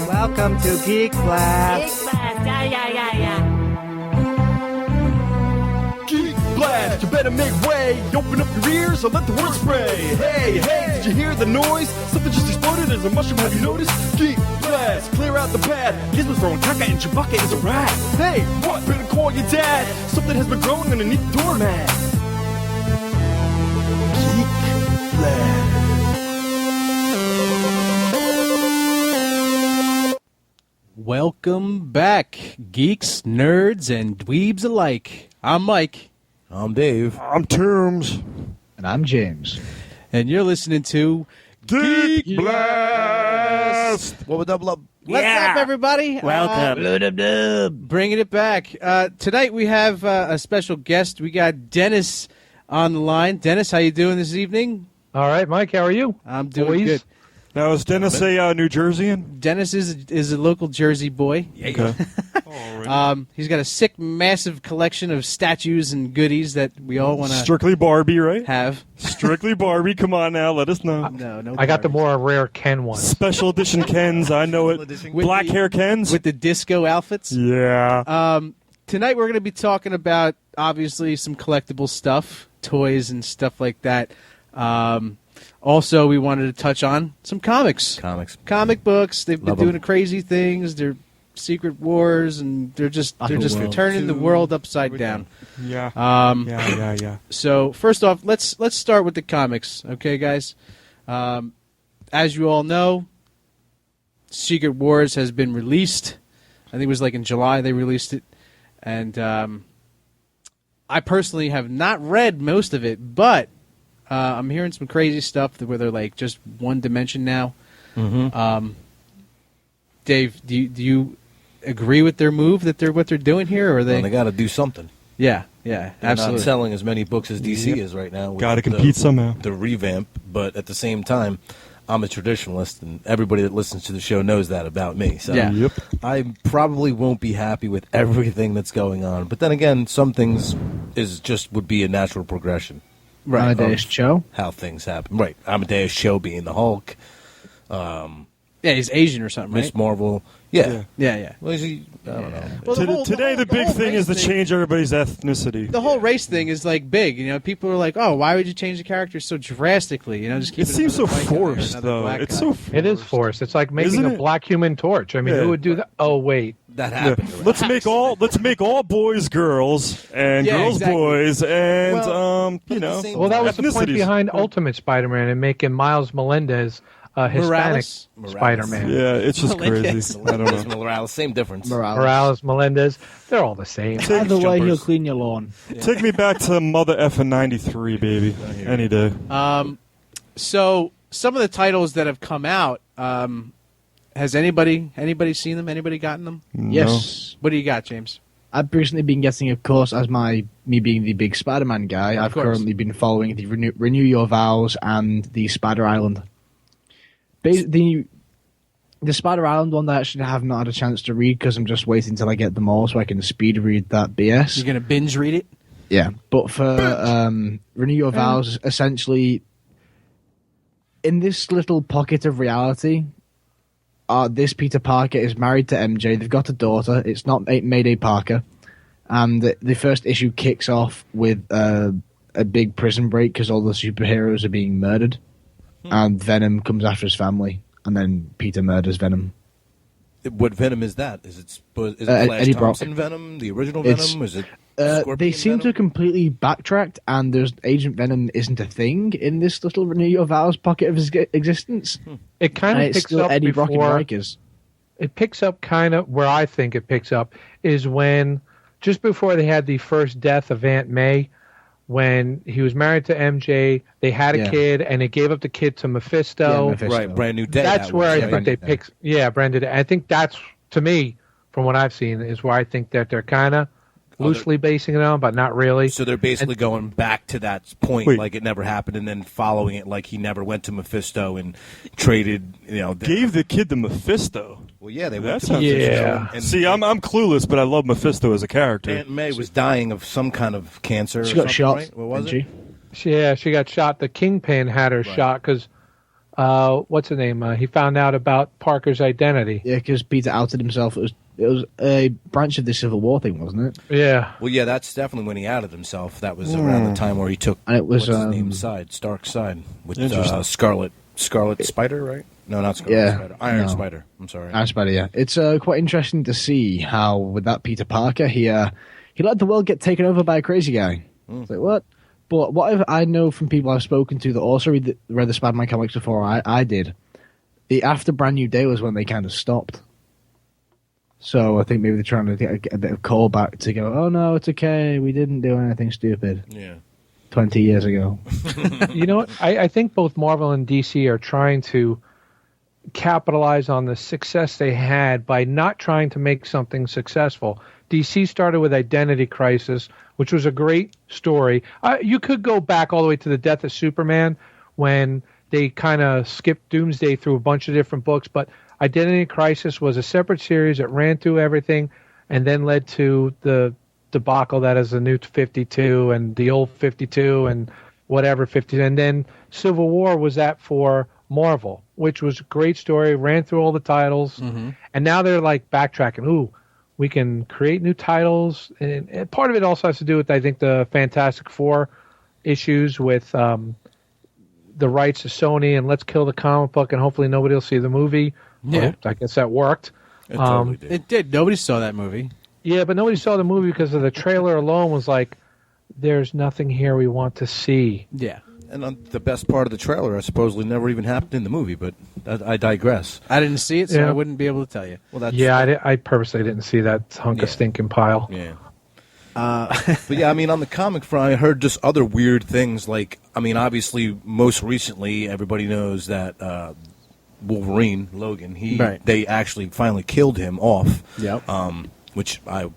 Welcome to Geek Blast. Geek Blast, yeah. Geek Blast, you better make way. Open up your ears or let the word spray. Hey, did you hear the noise? Something just exploded. There's a mushroom, have you noticed? Geek Blast, clear out the pad. Gizmo's throwing caca and Chewbacca is a rat. Hey, what? Better call your dad. Something has been growing underneath the doormat. Geek Blast. Welcome back, geeks, nerds, and dweebs alike. I'm Mike. I'm Dave. I'm Terms. And I'm James. And you're listening to Geek Blast. What would double up? What's up, everybody? Welcome. Bringing it back. Tonight we have a special guest. We got Dennis on the line. Dennis, how you doing this evening? All right, Mike, how are you? I'm doing good. Now, is Dennis a New Jerseyan? Dennis is a local Jersey boy. Okay. He's got a sick, massive collection of statues and goodies that we all want to Strictly Barbie, right? have. Strictly Barbie. Come on now, let us know. No. I got the more rare Ken one. Special edition Kens, I know it. With Black the- hair Kens. with the disco outfits. Yeah. Tonight we're going to be talking about, obviously, some collectible stuff, toys and stuff like that. Also, we wanted to touch on some comics. Comic books. They've been Love doing 'em. crazy things. They're secret wars, and they're just turning the world upside down. Yeah. Yeah. So first off, let's start with the comics, okay, guys? As you all know, Secret Wars has been released. I think it was like in July they released it, and I personally have not read most of it, but I'm hearing some crazy stuff where they're like just one dimension now. Mm-hmm. Dave, do you agree with their move that they're what they're doing here, or are they? Well, they got to do something. Yeah, They're absolutely. not selling as many books as DC is right now. Got to compete somehow. The revamp, but at the same time, I'm a traditionalist, and everybody that listens to the show knows that about me. So Yeah. Yep. I probably won't be happy with everything that's going on. But then again, some things would be a natural progression. Right. Amadeus Cho. How things happen. Right. Amadeus Cho being the Hulk. Yeah, he's Asian or something, Miss right? Marvel. Yeah. Yeah. Well, is he? I don't know. Well, Today, the big whole thing is to race thing- change everybody's ethnicity. The whole race thing is like big. You know, people are like, "Oh, why would you change the character so drastically?" You know, just keep It seems so another white guy or forced, another though. black It's guy. so forced. It is forced. It's like making Isn't a it? black Human Torch. I mean, Yeah. who would do that? Oh, wait. That Yeah. happened. Let's make all boys girls and Yeah, girls exactly. boys and Well, you know. same Well, that was the point ethnicities. behind Ultimate Spider-Man and making Miles Melendez a Hispanic Morales? Spider-Man. Yeah, it's just Melendez. crazy. I don't know. Morales, same difference. Morales, Melendez, they're all the same. Either way, he'll jumpers. clean your lawn. Take me back to Mother Effin' 93, baby. Any day. So some of the titles that have come out, has anybody seen them? Anybody gotten them? Yes. What do you got, James? I've recently been getting, of course, as me being the big Spider-Man guy, I've course. currently been following the Renew Your Vows and the Spider Island. The Spider Island one that I actually have not had a chance to read because I'm just waiting till I get them all so I can speed read that BS. You're gonna binge read it? Yeah, but for Renew Your Vows, essentially, in this little pocket of reality, this Peter Parker is married to MJ. They've got a daughter. It's not Mayday Parker. And the first issue kicks off with a big prison break because all the superheroes are being murdered. And Venom comes after his family. And then Peter murders Venom. What Venom is that? Is it Flash Eddie Brock. Thompson Venom? The original It's- Venom? Is it They Scorpion seem to Venom? have completely backtracked, and there's Agent Venom isn't a thing in this little Renew Your Vows pocket of his existence. It kind And of it's picks still up Eddie Brock and before... Rikers. It picks up kind of where I think it picks up is when, just before they had the first death of Aunt May, when he was married to MJ, they had a Yeah. kid, and they gave up the kid to Mephisto. Yeah, Mephisto. Right, Brand New Day. That's that where was, I yeah. think Brand they New Day. pick. Yeah, Brandon. I think that's, to me, from what I've seen, is where I think that they're kind of loosely basing it on, but not really. So they're basically going back to that point, Wait. like it never happened, and then following it like he never went to Mephisto and traded. Gave the kid the Mephisto. Well, yeah, they That went to sounds Mephisto. Yeah. And See, I'm clueless, but I love Mephisto as a character. Aunt May was dying of some kind of cancer. She or got something, shot, Right? What was didn't it? she? Yeah, she got shot. The Kingpin had her shot because what's the name? He found out about Parker's identity. Yeah, because Peter outed himself. It was a branch of the Civil War thing, wasn't it? Yeah. Well, yeah, that's definitely when he outed himself. That was around the time where he took And it was, what's his name side, Stark's side, with Scarlet Spider, right? No, not Scarlet Spider. Iron Spider. I'm sorry. Iron Spider. Yeah, it's quite interesting to see how with that Peter Parker, he let the world get taken over by a crazy guy. It's like what? But what I know from people I've spoken to that also read the Spider-Man comics before I did, after Brand New Day was when they kind of stopped. So I think maybe they're trying to get a bit of callback to go, oh no, it's okay, we didn't do anything stupid. Yeah. 20 years ago. You know what? I think both Marvel and DC are trying to capitalize on the success they had by not trying to make something successful. DC started with Identity Crisis, which was a great story. You could go back all the way to the death of Superman when they kind of skipped Doomsday through a bunch of different books, but Identity Crisis was a separate series that ran through everything and then led to the debacle that is the new 52 and the old 52 and whatever 50. And then Civil War was that for Marvel, which was a great story, ran through all the titles. Mm-hmm. And now they're like backtracking. Ooh, we can create new titles. And part of it also has to do with, I think, the Fantastic Four issues with the rights to Sony and let's kill the comic book and hopefully nobody will see the movie. Yeah. Well, I guess that worked. It totally did. It did. Nobody saw that movie. Yeah, but nobody saw the movie because of the trailer alone was like, there's nothing here we want to see. Yeah. And the best part of the trailer, supposedly never even happened in the movie, but I digress. I didn't see it, so Yeah. I wouldn't be able to tell you. Well, that's I purposely didn't see that hunk of stinking pile. Yeah. But yeah, I mean, on the comic front, I heard just other weird things. Like, I mean, obviously, most recently, everybody knows that Wolverine, Logan, they actually finally killed him off. Yep. Which I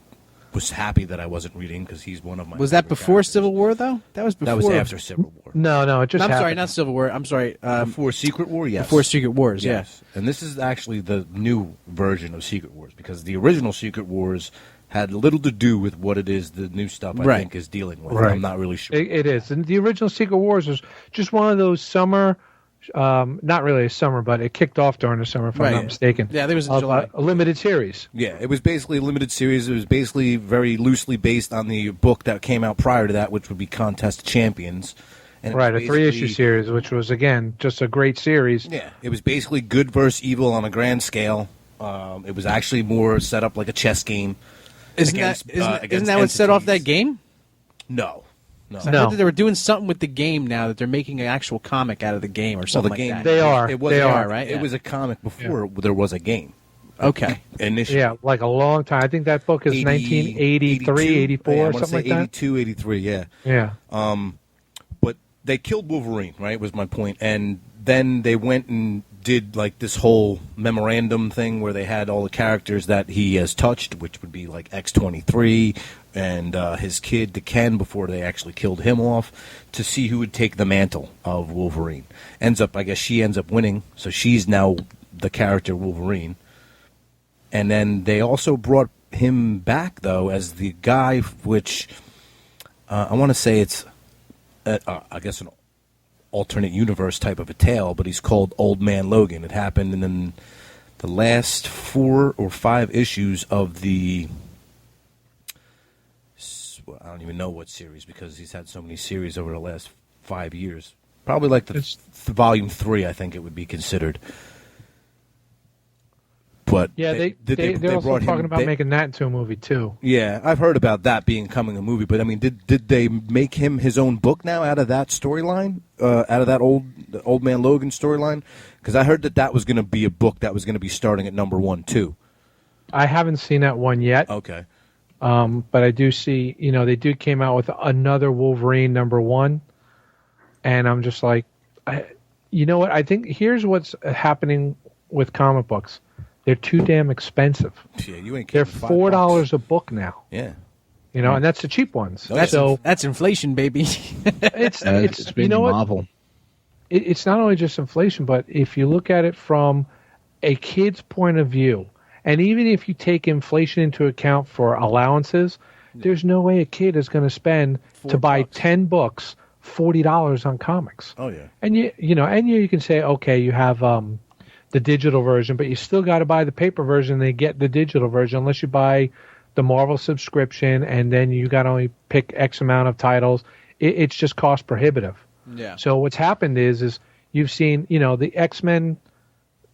was happy that I wasn't reading because he's one of my. Was that favorite before characters. Civil War, though? That was before. That was after Civil War. No, it just I'm happened. sorry, not Civil War. I'm sorry. Before Secret War, yes. Before Secret Wars, Yes. And this is actually the new version of Secret Wars because the original Secret Wars had little to do with what it is the new stuff I think is dealing with. Right. I'm not really sure. It is. And the original Secret Wars was just one of those summer, not really a summer, but it kicked off during the summer, if I'm not mistaken. Yeah, there was in July. A limited series. Yeah, it was basically a limited series. It was basically very loosely based on the book that came out prior to that, which would be Contest of Champions. And Right, a 3-issue series, which was, again, just a great series. Yeah, it was basically good versus evil on a grand scale. It was actually more set up like a chess game. Isn't that what set off that game? No. I heard that they were doing something with the game now, that they're making an actual comic out of the game or something the game, like that. They are. They are, right? It was a comic before there was a game. Okay. Initially. Yeah, like a long time. I think that book is 1983, 84, yeah, something like that. 82, 83, yeah. Yeah. But they killed Wolverine, right, was my point. And then they went and did like this whole memorandum thing where they had all the characters that he has touched, which would be like X-23 and his kid, the Ken, before they actually killed him off, to see who would take the mantle of Wolverine. I guess she ends up winning, so she's now the character Wolverine. And then they also brought him back, though, as the guy, which I want to say it's, I guess, an alternate universe type of a tale, but he's called Old Man Logan. It happened in the last 4 or 5 issues of the, I don't even know what series because he's had so many series over the last 5 years. Probably like the volume 3, I think it would be considered. But yeah, they're also talking about making that into a movie too. Yeah, I've heard about that becoming a movie. But I mean, did they make him his own book now out of that storyline, out of that old man Logan storyline? Because I heard that was going to be a book that was going to be starting at number 1 too. I haven't seen that one yet. Okay. But I do see, they came out with another Wolverine number 1, and I'm just like, you know what? I think here's what's happening with comic books. They're too damn expensive. Yeah, you ain't. They're $4 a book now. Yeah, and that's the cheap ones. That's inflation, baby. it's been Marvel. It's not only just inflation, but if you look at it from a kid's point of view, and even if you take inflation into account for allowances, there's no way a kid is going to spend to buy 10 books $40 on comics. Oh yeah. And you can say, okay, you have the digital version, but you still got to buy the paper version. They get the digital version unless you buy the Marvel subscription, and then you got to only pick X amount of titles. It's just cost prohibitive. Yeah. So what's happened is you've seen, the X-Men.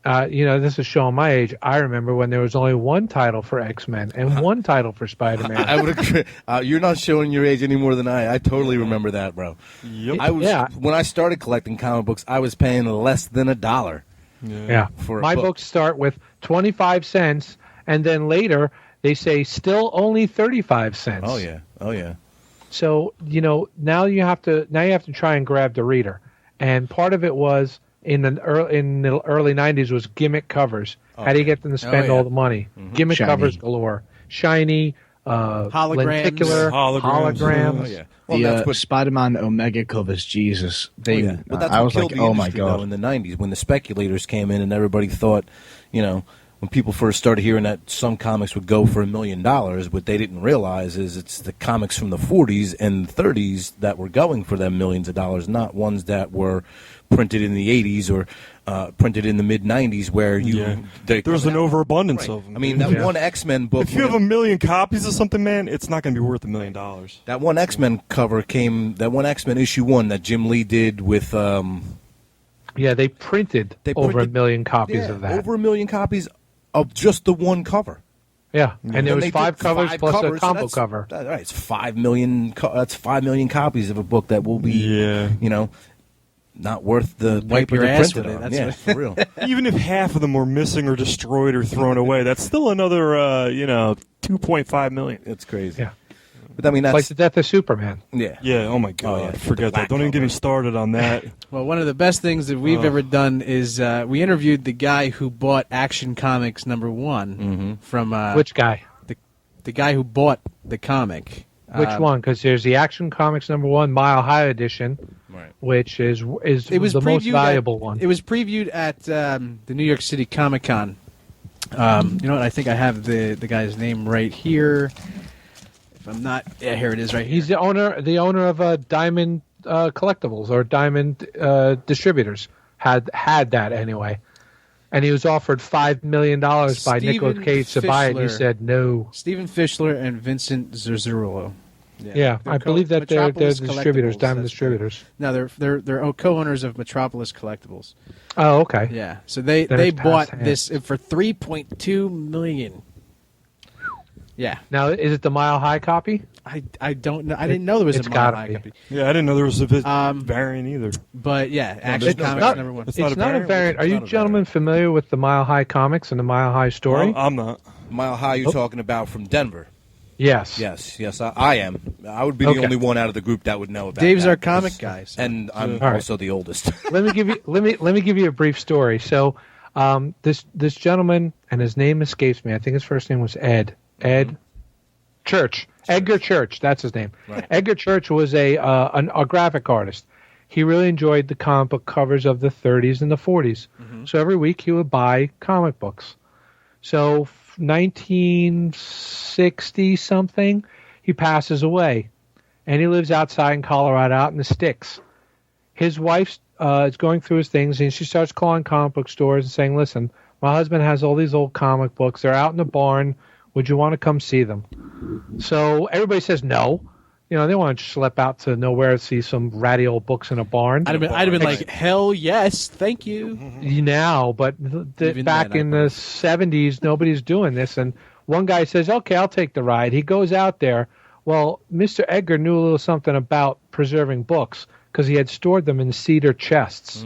This is showing my age. I remember when there was only one title for X-Men and one title for Spider-Man. I would agree. You're not showing your age any more than I totally remember that, bro. Yep. When I started collecting comic books, I was paying less than $1. Yeah. For my books start with 25 cents, and then later they say still only 35 cents. Oh yeah. So now you have to try and grab the reader, and part of it was in the early 90s was gimmick covers. Okay. How do you get them to spend all the money? Mm-hmm. Gimmick Shiny. covers galore. Shiny, Holograms. lenticular, holograms. Oh yeah. Well, The that's what. Spider-Man Omega covers, Jesus. But that's I what was killed like, the oh my industry, though, god. in the '90s when the speculators came in and everybody thought, when people first started hearing that some comics would go for $1 million, what they didn't realize is it's the comics from the 40s and 30s that were going for them millions of dollars, not ones that were printed in the 80s or printed in the mid 90s where there's an overabundance of them. I mean, that one X-Men book. If you have 1 million copies of something, man, it's not going to be worth $1 million. That one X-Men cover that one X-Men issue 1 that Jim Lee did with. They printed over 1 million copies of that. Over 1 million copies of just the one cover. Yeah, and there was they 5 did covers 5 plus covers, a combo that's- cover. Right, it's 5 million. That's 5 million copies of a book that will be, not worth the Wipe paper your to ass print it with on. it, Yeah, that's for real. Even if half of them were missing or destroyed or thrown away, that's still another, 2.5 million. It's crazy. Yeah. But I mean, that's Like the death of Superman. yeah. Yeah, oh my God. yeah, Forget the that. Don't even get me started on that. Well, one of the best things that we've ever done is we interviewed the guy who bought Action Comics #1 from Which guy? the guy who bought the comic. Which one? Because there's the Action Comics #1 Mile High edition, Right. which is It was the most previewed valuable one. It was previewed at the New York City Comic Con. You know what? I think I have the guy's name right here. If I'm not, yeah, here it is, right here. He's the owner of Diamond Collectibles or Diamond Distributors. Had that anyway, and he was offered $5 million by Stephen Nicolas Cage to buy it. And he Fischler. said no. Stephen Fischler and Vincent Zerzulo. Yeah, I believe that they're Metropolis distributors, Collectibles, Diamond that's Distributors. No, they're co-owners of Metropolis Collectibles. Oh, okay. Yeah, so they Then it's bought past this for $3.2 million. Yeah, Now, is it the Mile High copy? I don't know. I didn't know there was It's a Mile gotta High be. copy. Yeah, I didn't know there was a Um, variant either. But yeah, Action there's no Comics variant. #1. It's It's not a variant. Are It's you not a gentlemen familiar with the Mile High comics and the Mile High story? I'm not. Mile High, you're talking about from Denver. Yes. Yes, I am. I would be the Okay. only one out of the group that would know about Dave's that. our comic guy. So. And I'm All right. also the oldest. Let me give you a brief story. So, this gentleman, and his name escapes me. I think his first name was Ed. Ed Church. Edgar Church. That's his name. Right. Edgar Church was a graphic artist. He really enjoyed the comic book covers of the 30s and the 40s. So every week he would buy comic books. So 1960 something, he passes away, and he lives outside in Colorado, out in the sticks. His wife is going through his things, and she starts calling comic book stores and saying, "Listen, my husband has all these old comic books. They're out in the barn. Would you want to come see them?" So everybody says no. They want to schlep out to nowhere to see some ratty old books in a barn. I'd have been like, hell yes, thank you. Now, but Even back then, in the 70s, nobody's doing this. And one guy says, "Okay, I'll take the ride." He goes out there. Well, Mr. Edgar knew a little something about preserving books because he had stored them in cedar chests.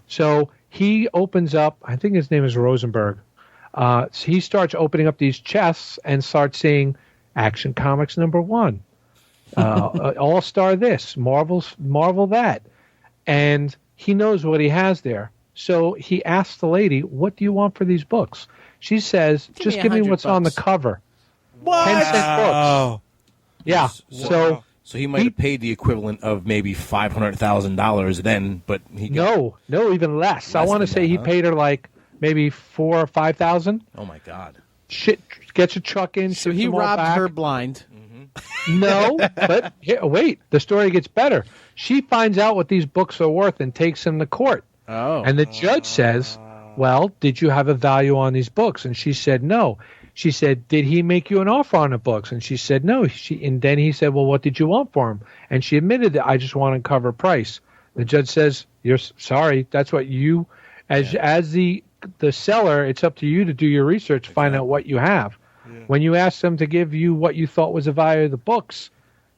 So he opens up, I think his name is Rosenberg. So he starts opening up these chests and starts seeing Action Comics #1. All-Star this, Marvel that. And he knows what he has there. So he asks the lady, "What do you want for these books?" She says, "Just give me what's on the cover." What? 10-cent books. Oh. Yeah. So So he might have paid the equivalent of maybe $500,000 then, but he got, no, even less. I Less want to than say that, he huh? paid her like maybe $4,000 or $5,000. oh my God. Shit, gets a truck in. So ships he them all robbed back. her blind. No, but wait, the story gets better. She finds out what these books are worth and takes them to court. Oh. And the judge says, well, did you have a value on these books? And she said, no. She said, did he make you an offer on the books? And she said, no. And then he said, well, what did you want for them? And she admitted that I just want to cover price. The judge says, you're sorry. That's what you, as the seller, it's up to you to do your research, find out what you have. Yeah. When you asked him to give you what you thought was the value of the books,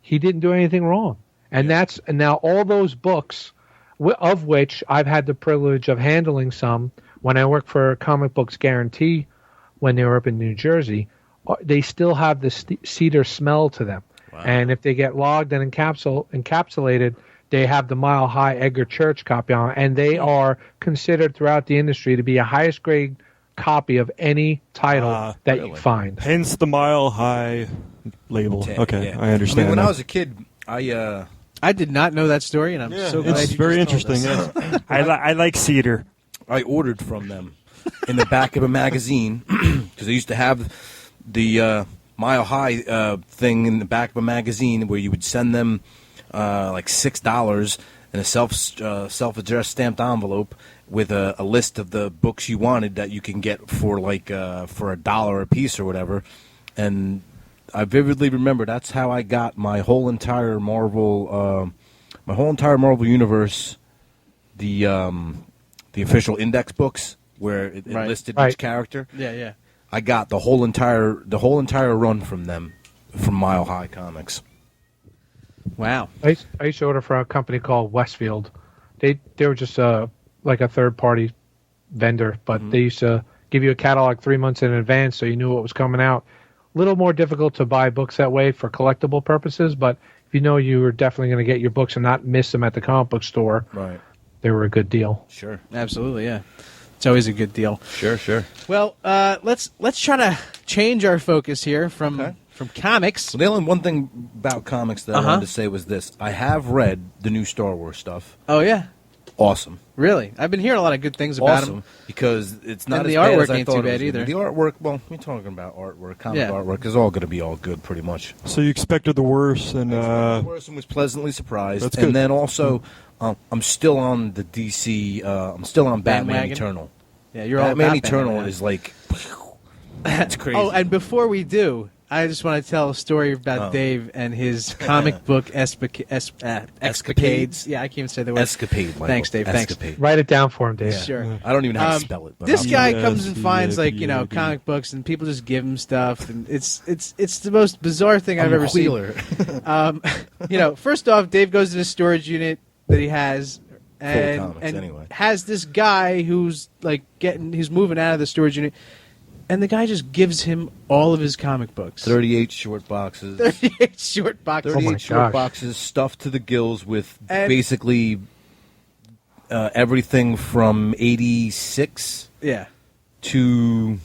he didn't do anything wrong. And and now all those books, of which I've had the privilege of handling some when I worked for Comic Books Guarantee when they were up in New Jersey, they still have the cedar smell to them. Wow. And if they get logged and encapsulated, they have the Mile High Edgar Church copy on, and they are considered throughout the industry to be a highest grade copy of any title that you find. Hence the Mile High label. Okay, yeah. I understand. I mean, when I was a kid, I did not know that story, and I'm so glad it's you very just told interesting. us. I like cedar. I ordered from them in the back of a magazine because they used to have the Mile High thing in the back of a magazine where you would send them like $6 in a self-addressed stamped envelope with a list of the books you wanted that you can get for like for $1 a piece or whatever. And I vividly remember that's how I got my whole entire Marvel universe, the official index books where it listed each character. Yeah. I got the whole entire run from them, from Mile High Comics. Wow. I used to order for a company called Westfield. They were just like a third party vendor, but they used to give you a catalog 3 months in advance so you knew what was coming out. A little more difficult to buy books that way for collectible purposes, but if you know you were definitely going to get your books and not miss them at the comic book store, right, they were a good deal. Sure. Absolutely, yeah. It's always a good deal. Sure. Well, let's try to change our focus here from comics. Well, the only one thing about comics that I wanted to say was this. I have read the new Star Wars stuff. Oh, yeah? Awesome. Really? I've been hearing a lot of good things about them. Because it's not and as the bad artwork as I ain't thought too it was bad gonna either. be. The artwork, well, we're talking about artwork. Comic artwork is all going to be all good, pretty much. So you expected the worst, and the worst and was pleasantly surprised. That's good. And then also, I'm still on the DC. I'm still on Batman Bandwagon? Eternal. Yeah, you're all Batman about Eternal Batman. is like, it's crazy. Oh, and before we do, I just want to tell a story about Dave and his comic book escapades. Yeah, I can't even say the word. Escapade. Michael. Thanks, Dave. Escapade. Thanks. Write it down for him, Dave. Sure. I don't even know how to spell it. But This guy Yeah, comes and finds comic books, and people just give him stuff, and it's the most bizarre thing I've ever seen. First off, Dave goes to the storage unit that he has, and, comics, anyway. has this guy who's he's moving out of the storage unit, and the guy just gives him all of his comic books. 38 short boxes. 38 short boxes. 38 my short gosh. boxes stuffed to the gills with And- basically everything from 86 Yeah. to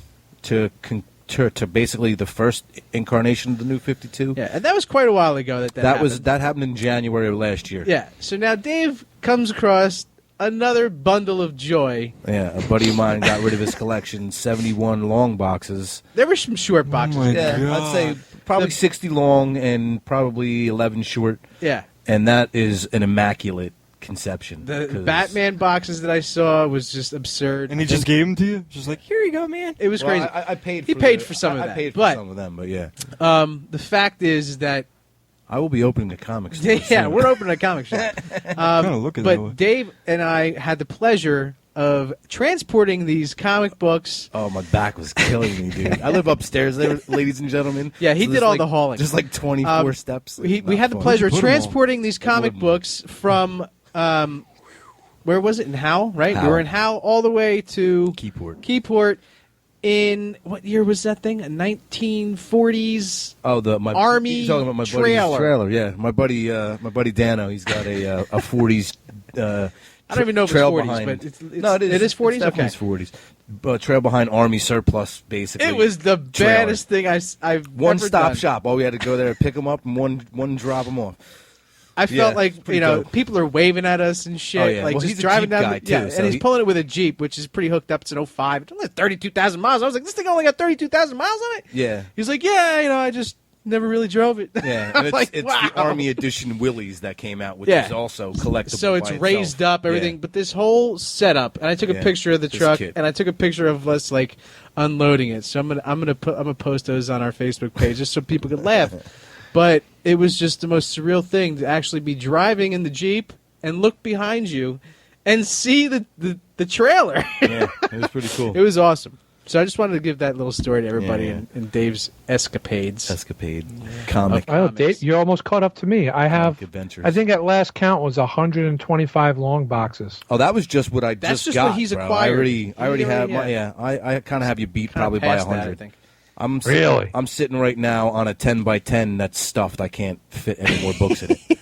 basically the first incarnation of the New 52. Yeah, and that was quite a while ago That happened in January of last year. Yeah, so now Dave comes across another bundle of joy. Yeah, a buddy of mine got rid of his collection, 71 long boxes. There were some short boxes. my Yeah, God. I'd say probably 60 long and probably 11 short. Yeah. And that is an immaculate conception. The 'cause- Batman boxes that I saw was just absurd. And he just gave them to you? Just like, here you go, man. It was Well, crazy. I paid He for paid for some of I that, paid for but- some of them, but yeah. The fact is that I will be opening a comic store yeah, soon. we're opening a comic shop. Kinda looking that way. But Dave and I had the pleasure of transporting these comic books. Oh, my back was killing me, dude. I live upstairs there, ladies and gentlemen. Yeah, he So did there's all like- the hauling. Just like 24 steps. We Not had the fun. pleasure of Where'd you put 'em all? transporting these comic Woodmall. books from where was it, in Howe, right? We Howe. were in Howe all the way to Keyport. in what year was that thing? A 1940s. Oh, my Army you're talking about my buddy's trailer. trailer. Yeah, my buddy Dano. He's got a 40s. I don't even know if it's trail 40s, behind. but it's no, it is. It is 40s. It's definitely Okay. 40s. But trail behind Army surplus, basically. It was the trailer. baddest thing I've One ever stop done. shop. All we had to go there, pick them up, and one drop them off. I felt Yeah, like pretty dope. people are waving at us and shit. Oh, yeah. Like Well, just he's a driving Jeep down. guy, the, yeah, too, so and he's he- pulling it with a Jeep, which is pretty hooked up. It's an 05. It's only 32,000 miles. I was like, this thing only got 32,000 miles on it. Yeah. He's like, yeah, never really drove it. Yeah, and it's, Like, it's wow. the Army Edition Willys that came out, which Yeah. is also collectible. So it's by raised itself. up, everything. Yeah. But this whole setup, and I took a Yeah. picture of the This truck, kit. and I took a picture of us like unloading it. So I'm gonna post those on our Facebook page just so people could laugh. But it was just the most surreal thing to actually be driving in the Jeep and look behind you and see the trailer. Yeah, it was pretty cool. It was awesome. So I just wanted to give that little story to everybody Yeah. in Dave's escapades. Escapade comic. Oh, Dave, you're almost caught up to me. I have, adventures. I think at last count was 125 long boxes. Oh, that was just what I That's just got. what he's bro. acquired. I already He have already- my I kind of have you beat Kinda probably by past that, I 100. think. I'm Really? I'm sitting right now on a 10 by 10 that's stuffed. I can't fit any more books in it.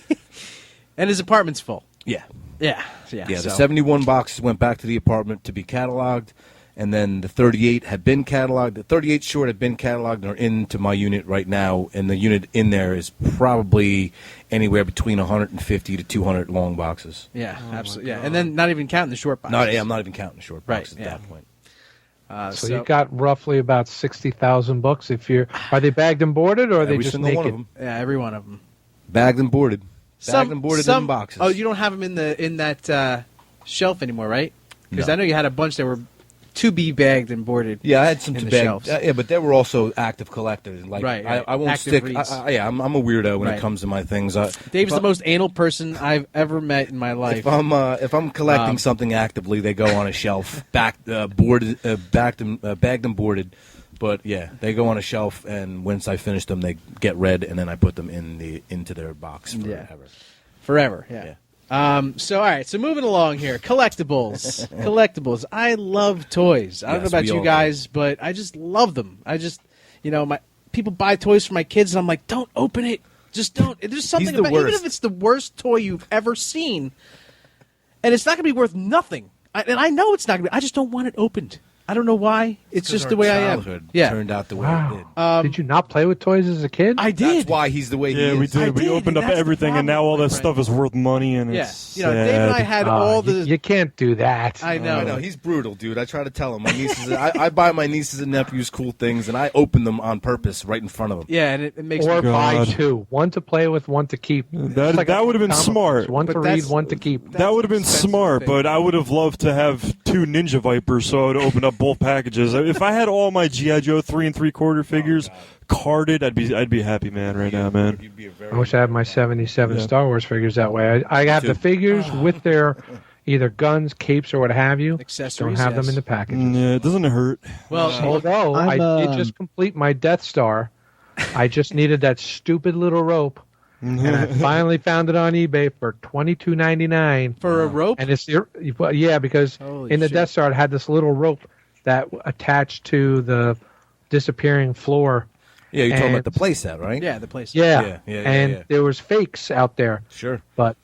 And his apartment's full. Yeah. Yeah. Yeah, so- the 71 boxes went back to the apartment to be cataloged, and then the 38 had been cataloged. The 38 short had been cataloged and are into my unit right now, and the unit in there is probably anywhere between 150 to 200 long boxes. Yeah, absolutely. Yeah, and then not even counting the short boxes. I'm not even counting the short Right, boxes at yeah. that point. So you got roughly about 60,000 books. If you're, are they bagged and boarded, or are they Every just single naked? one of them. Yeah, every one of them. Bagged and boarded. Bagged and boarded in boxes. Oh, you don't have them in that shelf anymore, right? Because No. I know you had a bunch that were to be bagged and boarded. Yeah, I had some in to the bag. shelves. Yeah, but they were also active collectors. Like, Right, right. I won't Active stick. reads. I'm a weirdo when Right. it comes to my things. Dave's the most anal person I've ever met in my life. If I'm collecting something actively, they go on a shelf, bagged and boarded. But yeah, they go on a shelf, and once I finish them, they get read, and then I put them into their box Yeah. forever. Forever, yeah. So all right, so moving along here, collectibles. Collectibles. I love toys. I don't know Yes, about we you all guys, but I just love them. I just, my people buy toys for my kids, and I'm like, don't open it. Just don't. There's something the about even worst. if it's the worst toy you've ever seen, and it's not going to be worth nothing. And I know it's not going to be. I just don't want it opened. I don't know why. It's just the way I am. Childhood Yeah, turned out the way it did. Wow. Did you not play with toys as a kid? I did. That's why he's the way he Yeah, is. we I did. We did, opened and up that's the everything, and now all that problem, stuff is worth money, and Yeah, it's Dave and I sad. had all the. you can't do that. I know. I know he's brutal, dude. I try to tell him. My nieces, I buy my nieces and nephews cool things, and I open them on purpose right in front of them. Yeah, and it makes Or me. buy God. two. One to play with, one to keep. That- It's like that a would have been comic smart. books. One But to read, that's- one to keep. That would have been expensive smart, thing. but I would have loved to have two Ninja Vipers, so I would open up both packages. If I had all my G.I. Joe 3 3/4 figures carded, I'd be a happy man right now, man. You'd be a very I wish I had my 77 Yeah. Star Wars figures that way. I have the figures with their either guns, capes, or what have you. Accessories, Don't have them yes. in the package. Yeah, it doesn't hurt. Well, Although I'm, I did just complete my Death Star, I just needed that stupid little rope, and I finally found it on eBay for $22.99. for a rope. And it's well, yeah, because Holy in the shit. Death Star it had this little rope that attached to the disappearing floor. Yeah, you're talking about And- the playset, right? Yeah, the place. Yeah, Yeah, and yeah. there was fakes out there, Sure. but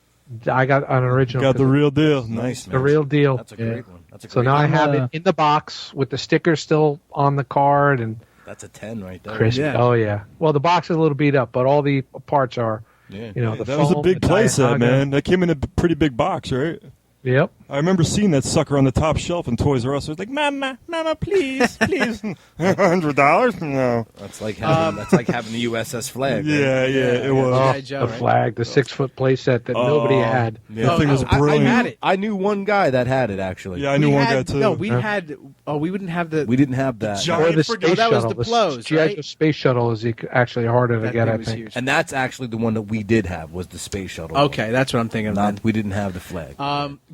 I got an original. Got the 'cause real deal. Nice, the man. real deal. That's a great one. That's a So great now I one. have it in the box with the sticker still on the card and That's a 10 right there. crispy. Yeah. Oh yeah. Well, the box is a little beat up, but all the parts are. Yeah. You know, the That was a foam, big the playset, Diahaga. man. That came in a pretty big box, right? Yep. I remember seeing that sucker on the top shelf in Toys R Us. I was like, Mama, please, please. $100? No. That's like having the USS flag. right? Yeah, it was. Oh, G.I. Joe, the right? flag, the 6-foot playset that nobody had. Yeah, that thing was brilliant. I had it. I knew one guy that had it, actually. Yeah, I knew We one had- guy too. No, we had. Oh, we wouldn't have the. We didn't have that. giant- Or the friggin- space that was shuttle. the Plos, G.I. right? Joe space shuttle is actually harder to that get, thing I was think. huge. And that's actually the one that we did have was the space shuttle. Okay, that's what I'm thinking of. Not, then. we didn't have the flag.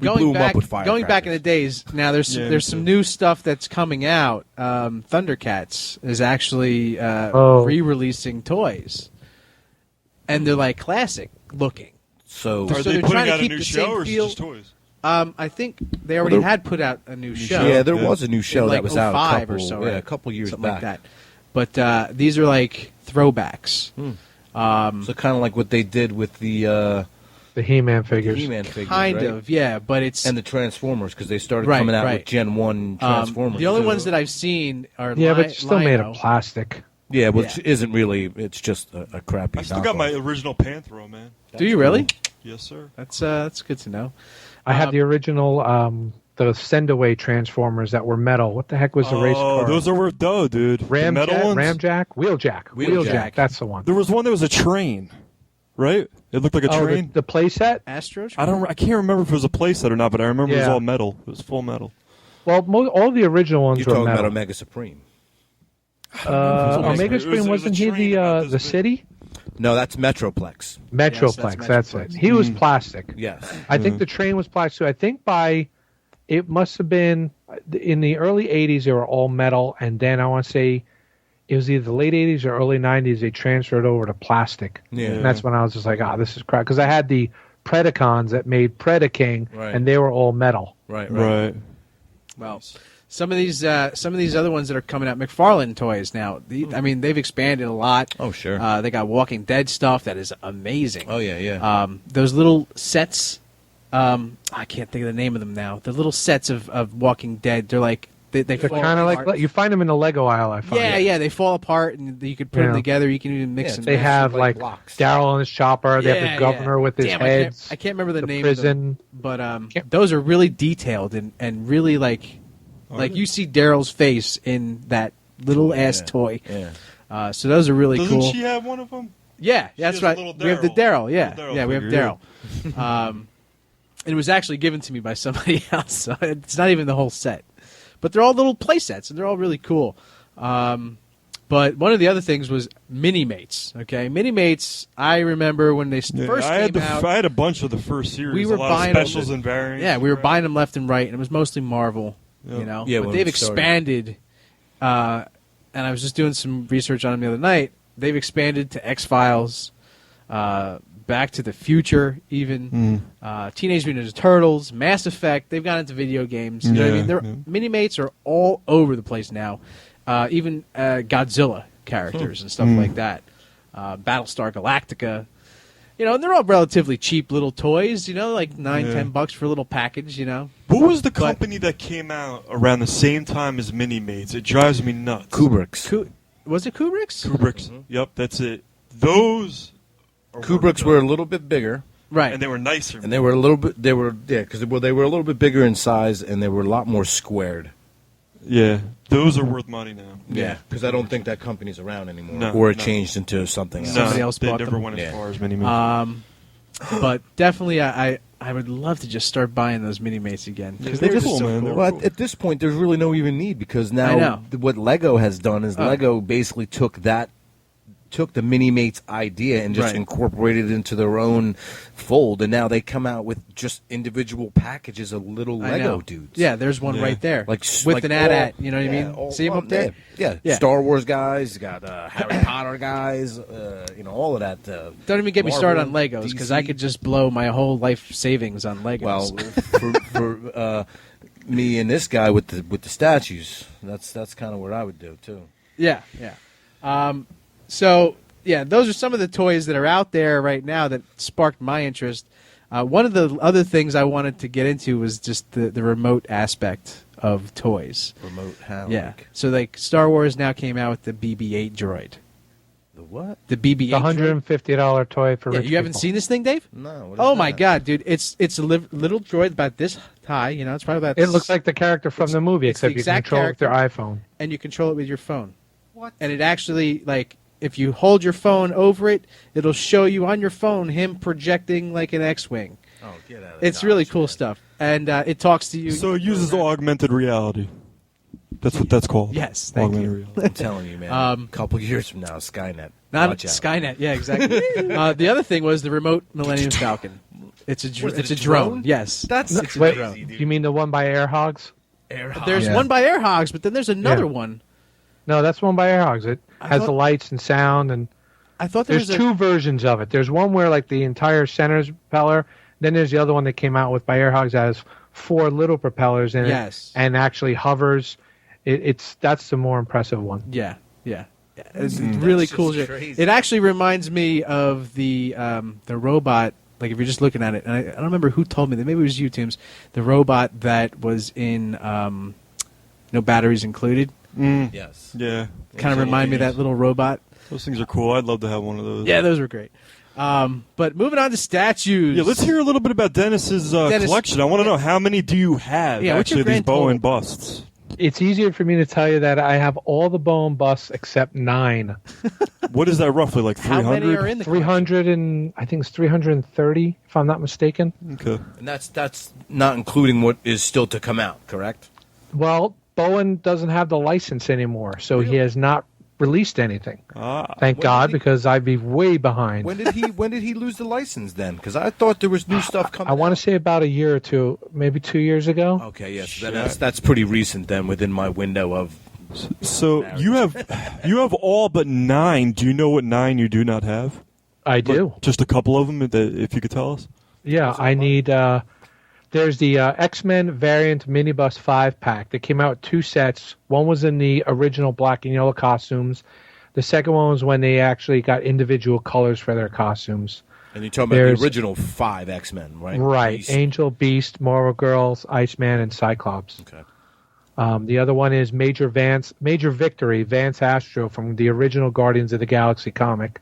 We Going blew 'em back, up with going back in the days. Now there's Yeah, there's me some too. new stuff that's coming out. Thundercats is actually re-releasing toys, and they're like classic looking. So They're Are so they they're putting trying to out a keep new the show same or is it feel. just toys? I think they already Well, had put out a new show. yeah, there Yeah. was a new show in, that was out a 05 couple, or so, yeah, right? a couple years something back. like that. But these are like throwbacks. So kind of like what they did with the The He-Man figures. He-Man figures, Kind right? of, yeah. But it's And the Transformers, because they started Right, coming out right. with Gen 1 Transformers. the only too. ones that I've seen are Yeah, but it's still made Lino. of plastic. Yeah, which Yeah. isn't really, it's just a crappy I still got knockoff. my original Panthro, man. Do you really? Yes, sir. That's good to know. I have the original the send-away Transformers that were metal. What the heck was the race car? Oh, those are worth dough, dude. The metal ones? Ramjack? Wheeljack. That's the one. There was one that was a train, right? It looked like a train. The playset? Astro? I can't remember if it was a playset or not, but I remember it was Yeah. all metal. It was full metal. Well, all the original ones You're were talking metal. about Omega Supreme. Omega It was Supreme, a wasn't he train about the this big. city? No, that's Metroplex. Metroplex, that's it. Metroplex. He was plastic. Yes. I think the train was plastic. I think it must have been in the early 80s, they were all metal. And then I want to say it was either the late 80s or early 90s, they transferred over to plastic. Yeah. And that's when I was just like, this is crap. Because I had the Predacons that made Predaking, Right. and they were all metal. Right. Right. Well, some of these other ones that are coming out, McFarlane toys now. I mean, they've expanded a lot. Oh, sure. They got Walking Dead stuff that is amazing. Oh, yeah. Those little sets. I can't think of the name of them now. The little sets of Walking Dead. They're like they're They're fall kind of apart. like, you find them in the Lego aisle, I find. Yeah, they fall apart and you could put them Yeah. together. You can even mix them. They have like blocks. Daryl on his chopper. They have Yeah, the governor yeah. with his Damn, heads. I can't remember the name prison. of them, but those are really detailed and really like you see Daryl's face in that little ass toy. Yeah. So those are really Doesn't cool. she have one of them? Yeah, that's has right. little We have the Daryl. Daryl. Yeah, Little Daryl yeah, we have figure, Daryl. It was actually given to me by somebody else, so it's not even the whole set. But they're all little play sets, and they're all really cool. But one of the other things was Mini-Mates. Okay, Mini-Mates, I remember when they first came out. I had a bunch of the first series. We were a lot buying of specials and variants. Yeah, we were right? buying them left and right, and it was mostly Marvel, Yep. you know. Yeah, but when they've we started. expanded, and I was just doing some research on them the other night. They've expanded to X-Files, Back to the Future, even Teenage Mutant Ninja Turtles, Mass Effect. They've gone into video games. You know what I mean? Their Mini-Mates are all over the place now. Even Godzilla characters and stuff like that. Battlestar Galactica. You know, and they're all relatively cheap little toys, you know, like $9-10 for a little package, you know. What was the company that came out around the same time as Mini-Mates? It drives me nuts. Kubrick's. Was it Kubrick's? Kubrick's. Yep, that's it. Those Kubrick's were a little bit bigger. Right. and they were nicer. And they were a little bit, they were a little bit bigger in size, and they were a lot more squared. Yeah, those are worth money now. Yeah, because I don't think that company's around anymore, No, or it no. changed into something else. No, Somebody else they bought never them. went Yeah. as far as Mini-Mates. But definitely, I would love to just start buying those Mini-Mates again. Yeah, Because they're they're just cool, so man. cool. They're Well, at this point, there's really no even need, because I now know. what Lego has done is Lego basically took the Mini-Mates idea and just Right. incorporated it into their own fold, and now they come out with just individual packages of little I Lego know. dudes. Yeah, there's one Yeah. right there. Like with an all- AT-AT, you know what I mean? all- See him well, up there? Yeah. Yeah. Star Wars guys, you got Harry Potter guys, all of that. Don't even get me started on Marvel, Legos, because DC. I could just blow my whole life savings on Legos. Well, for me and this guy with the statues, that's kind of what I would do too. yeah. So, yeah, those are some of the toys that are out there right now that sparked my interest. One of the other things I wanted to get into was just the remote aspect of toys. Remote how? Yeah. Like, So, like, Star Wars now came out with the BB-8 droid. the what? The BB-8 The droid. $150 toy for Yeah, rich you haven't people. seen this thing, Dave? No. what is Oh, my that? God, dude. It's a little droid about this high. You know, it's probably about It looks like the character from the movie, it's the except you exact control it with your character. iPhone. and you control it with your phone. What? And it actually, like, if you hold your phone over it, it'll show you on your phone him projecting like an X-Wing. Oh, get out of It's really Dodge, cool man. stuff, and it talks to you. So it uses augmented reality. That's what that's called. Yes, thank augmented you. reality. I'm telling you, man. A couple years from now, Skynet. Not Watch out. Skynet. Yeah, exactly. The other thing was the remote Millennium Falcon. It's a What is it, it's a a drone. drone? Yes, That's it's a Wait, drone. you mean the one by Air Hogs? There's Yeah. one by Air Hogs, but then there's another Yeah. one. No, that's one by Air Hogs. It I has thought- the lights and sound, and I thought there there's was two versions of it. There's one where like the entire center's propeller. Then there's the other one that came out with by Air Hogs that has 4 little propellers in it, Yes. and actually hovers. That's the more impressive one. Yeah. It's really That's cool. just shit. crazy. It actually reminds me of the robot. Like if you're just looking at it, and I don't remember who told me that. Maybe it was you, Tooms. The robot that was in no batteries included. Yes. Yeah. Kind of remind me of that little robot. Those things are cool. I'd love to have one of those. Yeah, those were great. But moving on to statues. Yeah, let's hear a little bit about Dennis's collection. I want to know, how many do you have, Yeah, what's your actually, these grand total? Bowen busts? It's easier for me to tell you that I have all the Bowen busts except 9. What is that roughly, like How 300? many are in the collection? 300 and I think it's 330, if I'm not mistaken. Okay. And that's not including what is still to come out, correct? Well, Bowen doesn't have the license anymore, so he has not released anything. Thank When God, did he- because I'd be way behind. When did he lose the license then? Because I thought there was new stuff coming. I want out. to say about a year or two, maybe 2 years ago. Okay, yes, then that's pretty recent then, within my window of. So you have all but 9. Do you know what 9 you do not have? I do. Just a couple of them, if you could tell us. Yeah, I need. There's the X-Men variant minibus 5-pack. They came out with 2 sets. One was in the original black and yellow costumes. The second one was when they actually got individual colors for their costumes. And you're talking about the original 5 X-Men, right? Right. Beast. Angel, Beast, Marvel Girls, Iceman, and Cyclops. Okay. The other one is Major Victory, Vance Astro from the original Guardians of the Galaxy comic.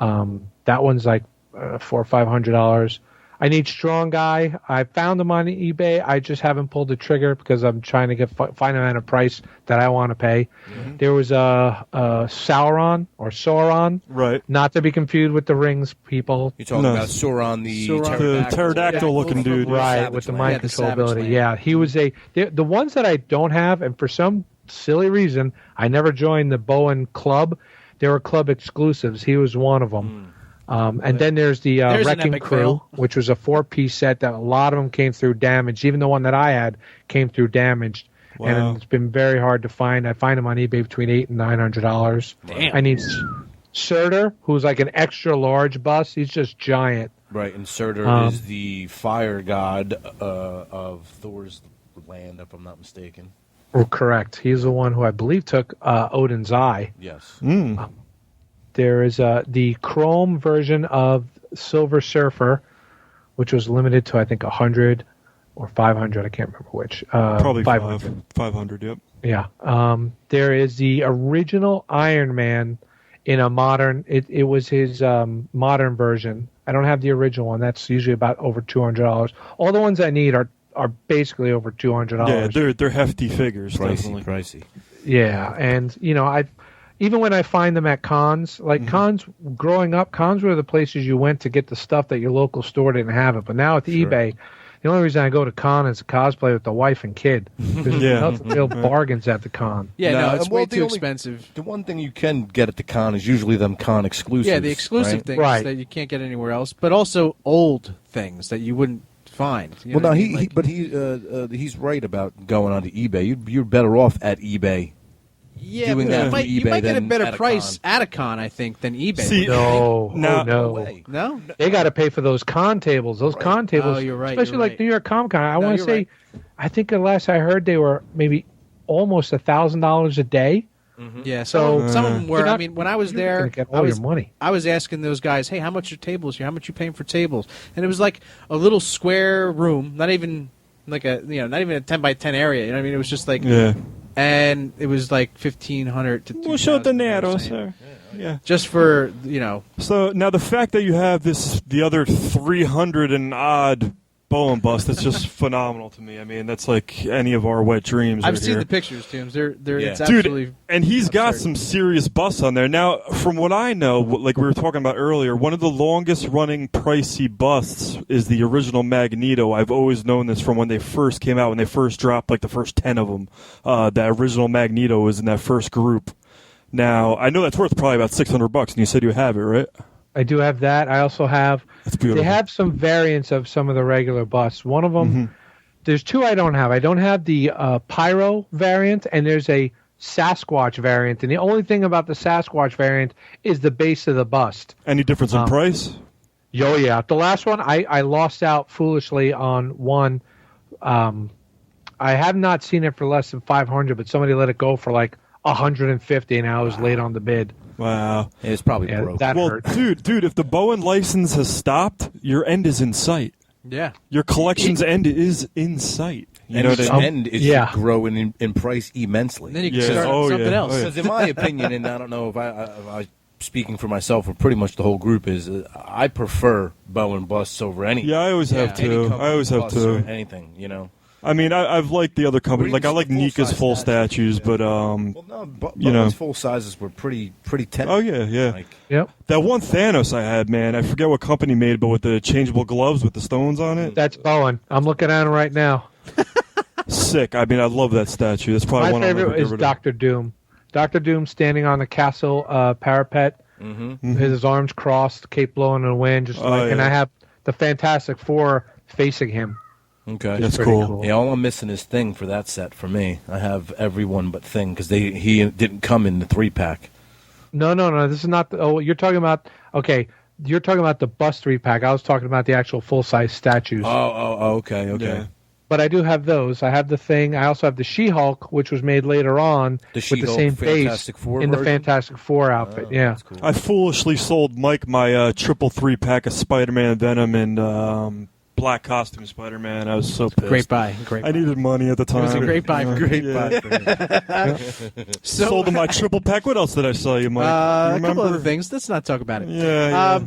That one's like $400 or $500. I need Strong Guy. I found him on eBay. I just haven't pulled the trigger because I'm trying to find him at a price that I want to pay. Mm-hmm. There was a Sauron, Right. not to be confused with the Rings people. You're talking about Sauron, The pterodactyl-looking dude. Right, Savage with the Land. mind Yeah, the control Savage ability. Land. Yeah, he was the ones that I don't have, and for some silly reason, I never joined the Bowen Club. They were club exclusives. He was one of them. And then there's the There's an Wrecking epic Crew, fail. which was a 4-piece set that a lot of them came through damaged. Even the one that I had came through damaged. Wow. And it's been very hard to find. I find them on eBay between $800 and $900. Damn. I need Surtur, who's like an extra large bust. He's just giant. Right, and Surtur is the fire god of Thor's land, if I'm not mistaken. Oh, correct. He's the one who I believe took Odin's eye. Yes. There is the Chrome version of Silver Surfer, which was limited to, I think, 100 or 500. I can't remember which. Probably 500. 500, yep. Yeah. There is the original Iron Man in a modern. It was his modern version. I don't have the original one. That's usually about over $200. All the ones I need are basically over $200. Yeah, they're hefty figures, definitely. Pricey. Yeah, and even when I find them at cons, like cons, growing up, cons were the places you went to get the stuff that your local store didn't have it. But now at the eBay, the only reason I go to con is to cosplay with the wife and kid. There's nothing real bargains at the con. Yeah, no, it's well, way the too only- expensive. The one thing you can get at the con is usually them con exclusives. Yeah, the exclusive right? things Right. that you can't get anywhere else, but also old things that you wouldn't find. You know Well, no, what I mean? Like- he's right about going onto eBay. You're better off at eBay. yeah, doing but that you through might, you eBay might get a than better at a price con. at a con, I think, than eBay. See, would. No, Now- oh, no. way. No? They got to pay for those con tables. Those con tables, Oh, you're right, especially you're like right. New York Comic Con. I No, want to you're say, right. I think the last I heard they were maybe almost $1,000 a day. Yeah, So, some of them were. you're not- I mean, when I was you're there, gonna get I all was your money. I was asking those guys, "Hey, how much are tables here? How much you paying for tables?" And it was like a little square room, not even like not even a 10 by 10 area. You know what I mean? It was just like, Yeah. and it was like 1,500 to 2,000. Mucho dinero, you know what I'm saying? sir. Yeah. Just for So now the fact that you have the other 300 and odd Bowen bust, that's just phenomenal to me. I mean, that's like any of our wet dreams. I've right seen here. the pictures, Tim. They're Yeah. it's Dude, absolutely. and he's got absurd. some serious busts on there. Now, from what I know, like we were talking about earlier, one of the longest running pricey busts is the original Magneto. I've always known this from when they first came out, when they first dropped like the first 10 of them. That original Magneto was in that first group. Now, I know that's worth probably about $600, and you said you have it, right? I do have that. I also have. That's beautiful. They have some variants of some of the regular busts. One of them, there's 2 I don't have. I don't have the Pyro variant, and there's a Sasquatch variant. And the only thing about the Sasquatch variant is the base of the bust. Any difference in price? Oh, yeah. The last one, I lost out foolishly on one. I have not seen it for less than 500, but somebody let it go for like 150, and I was late on the bid. Wow. It's probably Yeah, broke. that Well, hurt. dude, if the Bowen license has stopped, your end is in sight. Yeah. Your collection's end is in sight. You know what I mean? And it Yeah. should grow in price immensely. And then you can Yeah. start Oh, something yeah. else. Oh, yeah. Because in my opinion, and I don't know if I speaking for myself or pretty much the whole group, is I prefer Bowen busts over anything. Yeah, I always have too. I always have too. Anything, you know. I mean, I've liked the other companies. Like I like Nika's full statues, but Bowen's full sizes were pretty tempting. Oh yeah. Like, Yep. That one Thanos I had, man, I forget what company made, but with the changeable gloves with the stones on it. That's Bowen. I'm looking at him right now. Sick. I mean, I love that statue. That's probably My one I'll never favorite get is rid of. Doctor Doom. Doctor Doom standing on the castle parapet, his arms crossed, cape blowing in the wind, and I have the Fantastic Four facing him. Okay, that's pretty cool. Yeah, all I'm missing is Thing for that set for me. I have everyone but Thing because he didn't come in the 3-pack. No. This is not. You're talking about. Okay, you're talking about the bust 3-pack. I was talking about the actual full size statues. Okay. Yeah. But I do have those. I have the Thing. I also have the She-Hulk, which was made later on with the same base Fantastic Four in the version? Fantastic Four outfit. Yeah. That's cool. I foolishly sold Mike my triple 3-pack of Spider-Man, Venom, and black costume Spider-Man. I was so pissed. Great buy. Great buy. I needed money at the time. It was a great buy. Great Yeah. buy. Sold him my triple pack. What else did I sell you, Mike? A Remember? couple other things. Let's not talk about it. Yeah.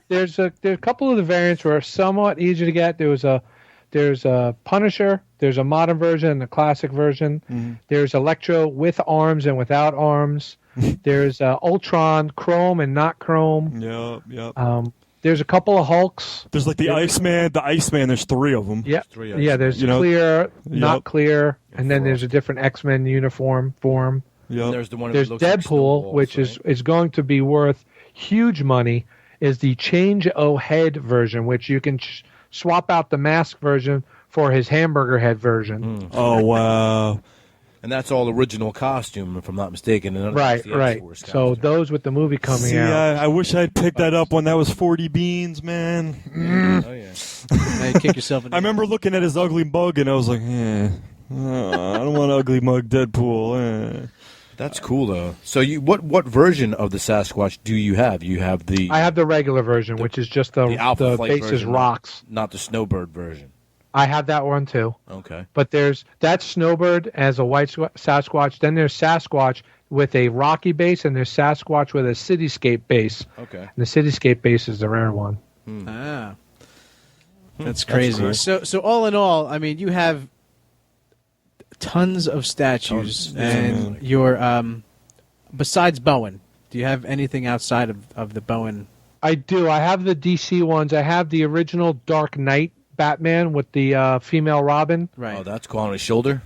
There's a couple of the variants were somewhat easy to get. There's a Punisher. There's a modern version and a classic version. There's Electro with arms and without arms. There's Ultron, Chrome and not Chrome. Yep. There's a couple of Hulks. There's like the Iceman. The Iceman, there's 3 of them. Yeah, Three yeah. There's You know, clear, not yep. clear, and then there's a different X-Men uniform form. Yep. There's the one. There's that looks like Deadpool, snowballs, which right? is going to be worth huge money. Is the Change O Head version, which you can swap out the mask version for his hamburger head version. Oh, wow. And that's all original costume, if I'm not mistaken. And Right. the X-Force So costume. those with the movie coming See, out. I wish I'd picked that up when that was 40 beans, man. Oh yeah. Now you kick yourself in the I remember looking at his ugly mug, and I was like, I don't want ugly mug Deadpool. That's cool though. So what version of the Sasquatch do you have? You have the I have the regular version, which is just the Alpha Flight base is version, rocks. not the Snowbird version. I have that one too. Okay. But that's Snowbird as a white Sasquatch. Then there's Sasquatch with a rocky base, and there's Sasquatch with a cityscape base. Okay. And the cityscape base is the rare one. That's crazy. cool. So all in all, I mean, you have tons of statues, and you're besides Bowen. Do you have anything outside of the Bowen? I do. I have the DC ones. I have the original Dark Knight Batman with the female Robin. Right. Oh, that's cool on his shoulder.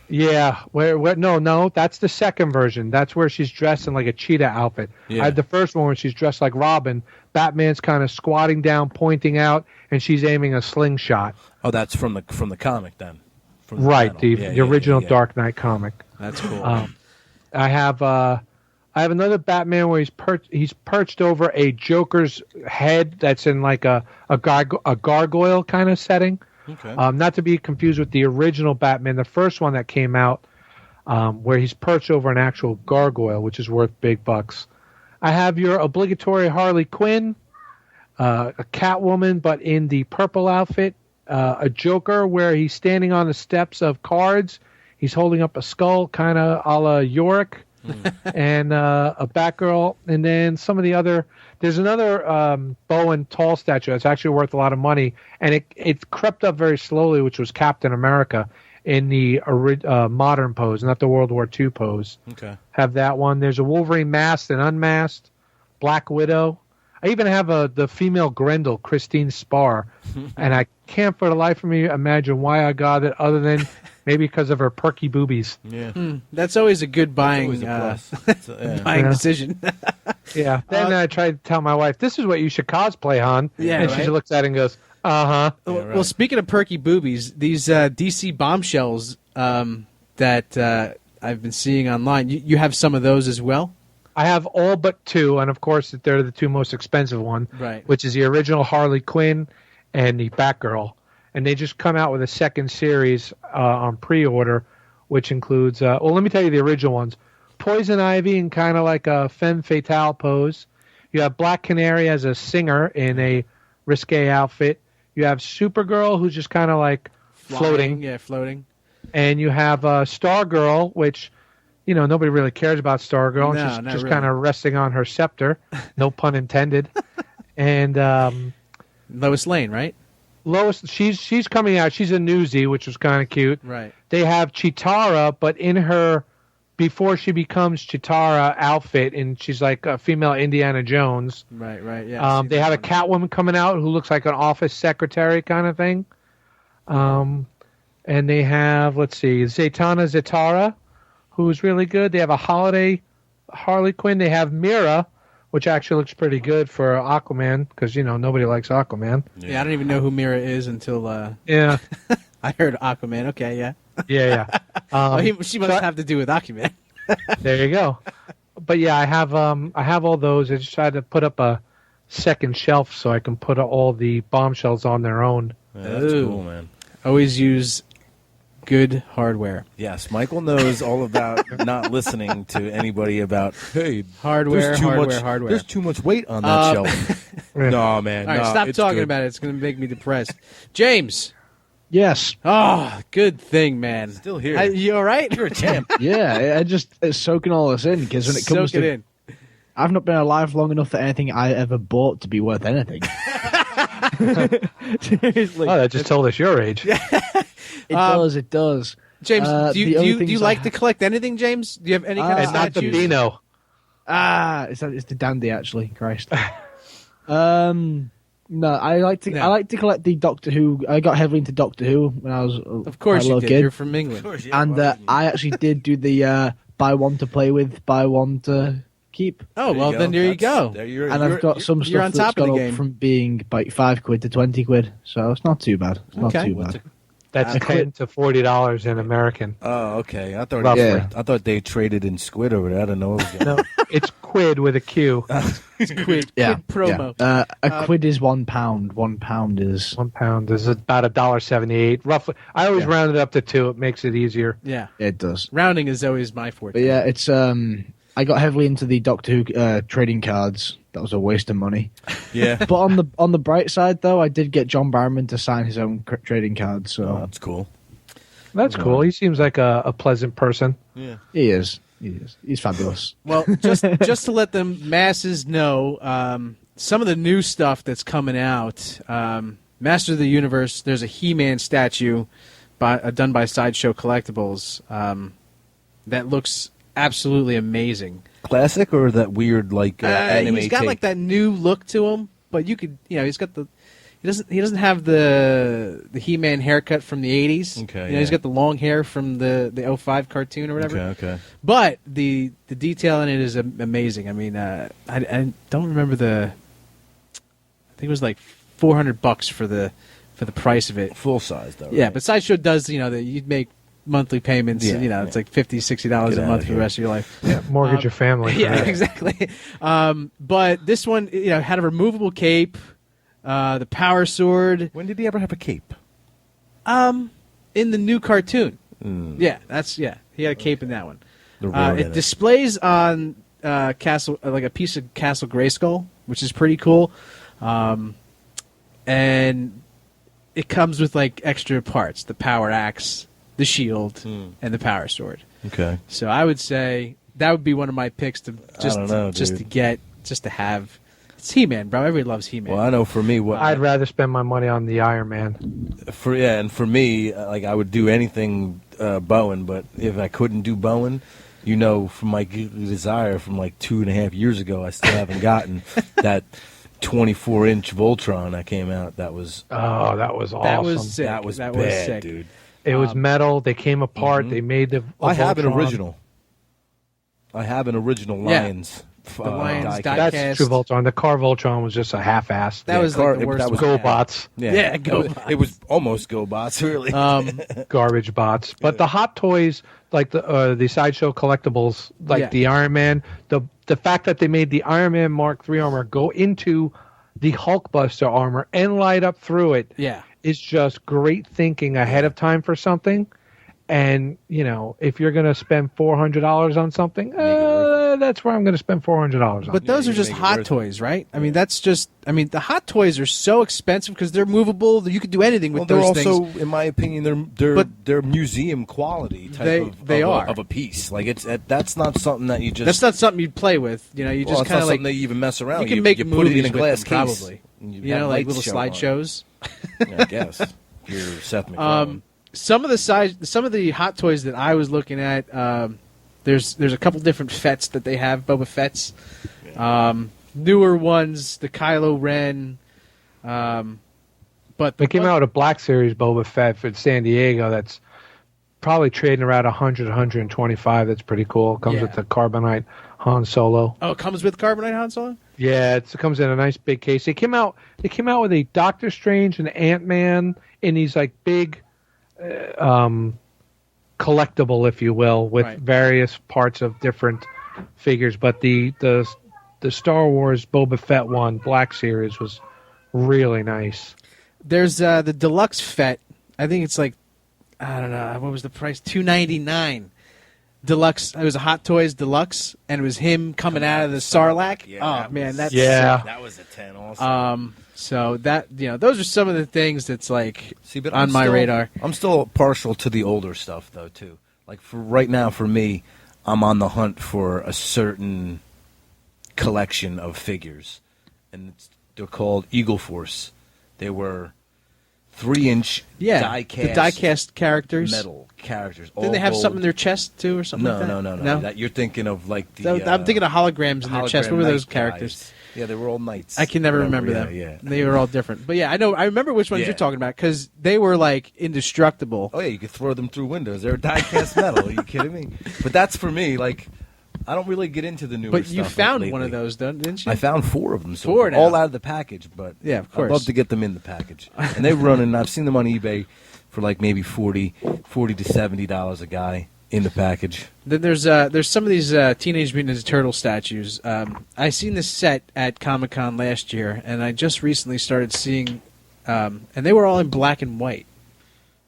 Yeah. Where? No. That's the second version. That's where she's dressed in like a cheetah outfit. Yeah. I had the first one where she's dressed like Robin. Batman's kind of squatting down, pointing out, and she's aiming a slingshot. Oh, that's from the comic then. From Right. panel. The original Dark Knight comic. That's cool. I have another Batman where he's perched over a Joker's head that's in like a gargoyle kind of setting. Okay. Not to be confused with the original Batman, the first one that came out, where he's perched over an actual gargoyle, which is worth big bucks. I have your obligatory Harley Quinn, a Catwoman, but in the purple outfit, a Joker where he's standing on the steps of cards. He's holding up a skull, kind of a la Yorick, and a Batgirl, and then some of the other. There's another Bowen tall statue that's actually worth a lot of money, and it crept up very slowly, which was Captain America in the modern pose, not the World War II pose. Okay. Have that one. There's a Wolverine masked and unmasked, Black Widow. I even have the female Grendel, Christine Spar, and I can't for the life of me imagine why I got it, other than maybe because of her perky boobies. Yeah. That's always a good buying Always a plus. buying Yeah. decision. Yeah. Then I tried to tell my wife, "This is what you should cosplay, hon." Yeah, and she right? looks at it and goes, "Uh huh." Well, speaking of perky boobies, these DC bombshells that I've been seeing online, you have some of those as well? I have all but two, and of course they're the two most expensive one, Right. which is the original Harley Quinn and the Batgirl. And they just come out with a second series on pre-order, which includes, well, let me tell you the original ones. Poison Ivy in kind of like a femme fatale pose. You have Black Canary as a singer in a risque outfit. You have Supergirl, who's just kind of like floating. Yeah, floating. And you have Stargirl, which, nobody really cares about Stargirl. No, She's not just really. kind of resting on her scepter, no pun intended. And Lois Lane, right? Lois, she's coming out. She's a newsie, which was kind of cute. Right. They have Chitara, but in her before she becomes Chitara outfit, and she's like a female Indiana Jones. Right. Yeah. They have a Catwoman coming out who looks like an office secretary kind of thing. And they have, let's see, Zatanna Zatara, who's really good. They have a holiday Harley Quinn. They have Mira, which actually looks pretty good for Aquaman, because, nobody likes Aquaman. Yeah, I don't even know who Mira is until Yeah. I heard Aquaman. Okay, yeah. Yeah. She must have to do with Aquaman. There you go. But yeah, I have all those. I just tried to put up a second shelf so I can put all the bombshells on their own. Yeah, that's cool, man. Always use good hardware. Yes, Michael knows all about not listening to anybody about, hey, Hardware. There's too much weight on that shelf. No, man. All right, no, stop it's talking good. about it. It's going to make me depressed. James. Yes. Oh, good thing, man. Still here. You all right? You're a champ. Yeah, it's soaking all this in, because when it comes Soak it to... in. I've not been alive long enough for anything I ever bought to be worth anything. Seriously. Oh, that just told us your age. It does. James, do you things like I to collect anything, James? Do you have any kind of And not the statues? Beano. It's the dandy, actually. Christ. No, I like to collect the Doctor Who. I got heavily into Doctor Who when I was Of course a you little did. kid. You're from England. And I actually did do the buy one to play with, buy one to keep. Oh, well, then there you go. And I've got some you're on stuff top that's of the gone game. up from being like £5 to £20, so it's not too bad. It's not Okay. too bad. That's $10 to $40 in American. Oh, okay. I thought they traded in squid over there. I don't know. No, it's quid with a Q. Quid promo. Yeah. A quid is £1. £1 is... £1 is about $1.78 roughly. I always round it up to 2. It makes it easier. Yeah. It does. Rounding is always my forte. But yeah, it's I got heavily into the Doctor Who trading cards. That was a waste of money. Yeah. But on the bright side, though, I did get John Barrowman to sign his own trading cards. So That's cool. That's cool. He seems like a pleasant person. Yeah. he is. He's fabulous. Well, just to let the masses know, some of the new stuff that's coming out, Master of the Universe, there's a He-Man statue done by Sideshow Collectibles that looks absolutely amazing. Classic or that weird anime He's got tape? like that new look to him, but you could, he's got he doesn't have the He-Man haircut from the 80s. Okay, He's got the long hair from the 05 cartoon or whatever. Okay. But the detail in it is amazing. I mean, I don't remember I think it was like $400 for the price of it. Full size though. Yeah, right? but Sideshow does, you'd make monthly payments. Yeah, it's like $50, $60 Get a out month of for the here. rest of your life. Yeah, mortgage your family. for Yeah, that. exactly. But this one, had a removable cape, the power sword. When did he ever have a cape? In the new cartoon. Mm. Yeah, he had a cape in that one. The road in It displays on Castle, like a piece of Castle Grayskull, which is pretty cool. And it comes with like extra parts: the power axe, the shield, and the power sword. Okay. So I would say that would be one of my picks to just to have. It's He-Man, bro. Everybody loves He-Man. Well, I know for me what I'd rather spend my money on the Iron Man. and for me, I would do anything Bowen, but if I couldn't do Bowen, from my desire from like 2.5 years ago, I still haven't gotten that 24-inch Voltron that came out. That was That was awesome. That was sick. that was That bad, was sick. dude. It was metal. They came apart. They made the. I have an Voltron. original. I have an original Yeah. Lions. The Lions die die- That's Diecast. true Voltron. The car Voltron was just a half-assed. That was like the worst. that was one. GoBots, Yeah, GoBots. It was almost GoBots, really. garbage bots. But the Hot Toys, like the Sideshow Collectibles, like the Iron Man, the fact that they made the Iron Man Mark III armor go into the Hulkbuster armor and light up through it, is just great thinking ahead of time for something. And if you're going to spend $400 on something, that's where I'm going to spend $400 on. But those are just hot toys, right? I mean, that's just. I mean, the hot toys are so expensive because they're movable. You could do anything with they're those also, things. in my opinion, they're museum quality type of a piece. Like that's not something that you just. That's not something you'd play with. You know, you just kind of like something that you even mess around. You can make you movies put it in a with glass them, case, probably. You know, like little lights show on. slideshows. I guess you're Seth MacFarlane. Some of the hot toys that I was looking at, there's a couple different Fetts that they have, Boba Fett's. Newer ones, the Kylo Ren. But they came out with a Black Series Boba Fett for San Diego. That's probably trading around 100, 125. That's pretty cool. Comes with the carbonite Han Solo. Oh, it comes with carbonite Han Solo? Yeah, it comes in a nice big case. They came out with a Doctor Strange and Ant-Man in these like big collectible, if you will, with various parts of different figures. But the Star Wars Boba Fett one, Black Series, was really nice. There's the deluxe Fett. I think it's like, I don't know, what was the price? $299. Deluxe. It was a Hot Toys Deluxe, and it was him coming out of the Sarlacc. Yeah, oh man, that's sick. That was a 10 also. So that those are some of the things that's like but on my radar. I'm still partial to the older stuff though too. Like for right now, for me, I'm on the hunt for a certain collection of figures, and they're called Eagle Force. They were 3-inch die-cast, the die-cast characters, metal characters. Did they have something in their chest too, or something? No, like that? no. That you're thinking of like the. I'm thinking of holograms in their chest. What were those characters? Guys. Yeah, they were all knights. I can never remember them. Yeah, they were all different. But yeah, I know. I remember which ones you're talking about because they were like indestructible. Oh yeah, you could throw them through windows. They're die-cast metal. Are you kidding me? But that's for me. Like, I don't really get into the newer stuff. But you found lately. one of those, didn't you? I found 4 of them. So Four now. all out of the package. But yeah, of course. I'd love to get them in the package. And they run, and I've seen them on eBay for like maybe $40 to $70 a guy in the package. Then there's some of these Teenage Mutant Ninja Turtle statues. I seen this set at Comic-Con last year, and I just recently started seeing, and they were all in black and white.